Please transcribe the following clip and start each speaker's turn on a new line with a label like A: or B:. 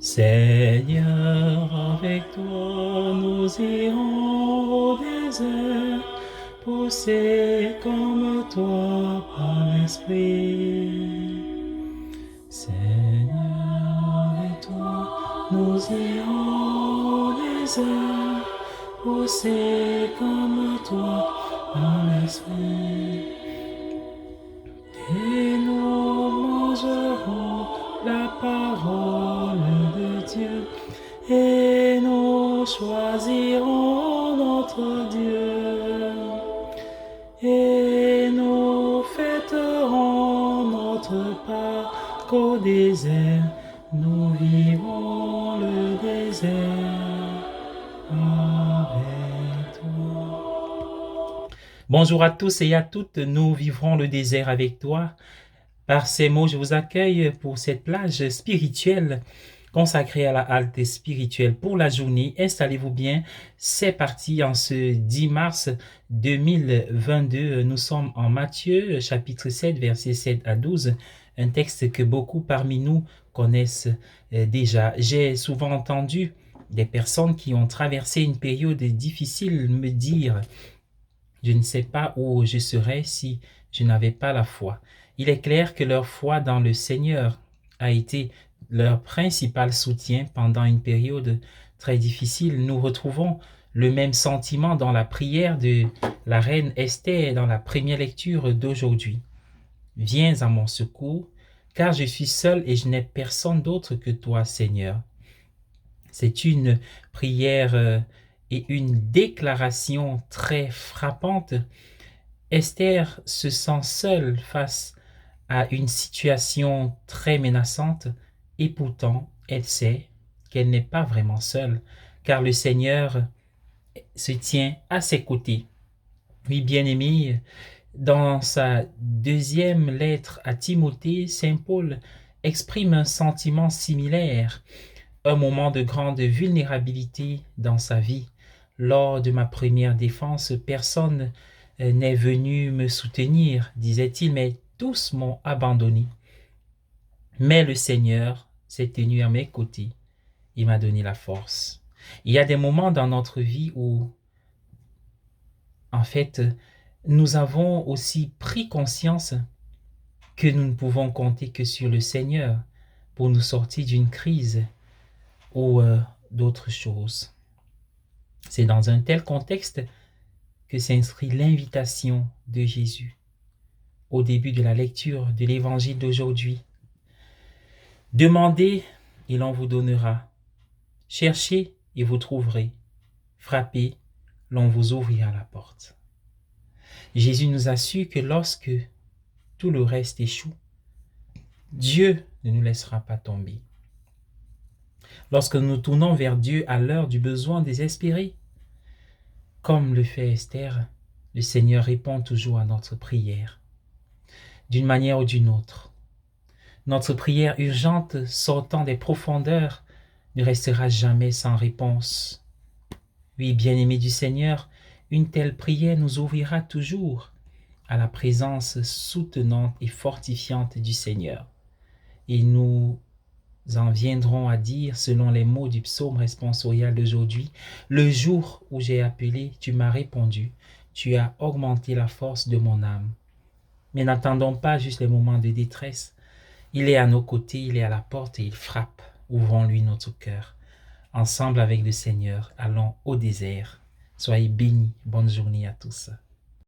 A: Seigneur, avec toi nous irons au désert, poussés comme toi par l'Esprit. Seigneur, avec toi nous irons au désert, poussés comme toi par l'Esprit. Et nous mangerons la parole de Dieu, et nous choisirons notre Dieu, et nous fêterons notre Pâques au désert, nous vivrons le désert avec toi. Bonjour à tous et à toutes, nous vivrons le désert avec toi. Par ces mots, je vous accueille pour cette plage spirituelle consacrée à la halte spirituelle pour la journée. Installez-vous bien, c'est parti en ce 10 mars 2022. Nous sommes en Matthieu, chapitre 7, versets 7 à 12, un texte que beaucoup parmi nous connaissent déjà. J'ai souvent entendu des personnes qui ont traversé une période difficile me dire « Je ne sais pas où je serais si je n'avais pas la foi ». Il est clair que leur foi dans le Seigneur a été leur principal soutien pendant une période très difficile. Nous retrouvons le même sentiment dans la prière de la reine Esther dans la première lecture d'aujourd'hui. « Viens à mon secours, car je suis seul et je n'ai personne d'autre que toi, Seigneur. » C'est une prière et une déclaration très frappante. Esther se sent seule face à une situation très menaçante et pourtant elle sait qu'elle n'est pas vraiment seule car le Seigneur se tient à ses côtés. Oui, bien-aimé, dans sa deuxième lettre à Timothée, Saint Paul exprime un sentiment similaire, un moment de grande vulnérabilité dans sa vie. Lors de ma première défense, personne n'est venu me soutenir, disait-il, mais tous m'ont abandonné. Mais le Seigneur s'est tenu à mes côtés. Il m'a donné la force. Il y a des moments dans notre vie où, en fait, nous avons aussi pris conscience que nous ne pouvons compter que sur le Seigneur pour nous sortir d'une crise ou d'autres choses. C'est dans un tel contexte que s'inscrit l'invitation de Jésus au début de la lecture de l'évangile d'aujourd'hui. Demandez et l'on vous donnera. Cherchez et vous trouverez. Frappez, l'on vous ouvrira la porte. Jésus nous assure que lorsque tout le reste échoue, Dieu ne nous laissera pas tomber. Lorsque nous tournons vers Dieu à l'heure du besoin désespéré, comme le fait Esther, le Seigneur répond toujours à notre prière, d'une manière ou d'une autre. Notre prière urgente sortant des profondeurs ne restera jamais sans réponse. Oui, bien-aimés du Seigneur, une telle prière nous ouvrira toujours à la présence soutenante et fortifiante du Seigneur. Et nous en viendrons à dire, selon les mots du psaume responsorial d'aujourd'hui, « Le jour où j'ai appelé, tu m'as répondu, tu as augmenté la force de mon âme. » Mais n'attendons pas juste les moments de détresse. Il est à nos côtés, il est à la porte et il frappe. Ouvrons-lui notre cœur. Ensemble avec le Seigneur, allons au désert. Soyez bénis. Bonne journée à tous.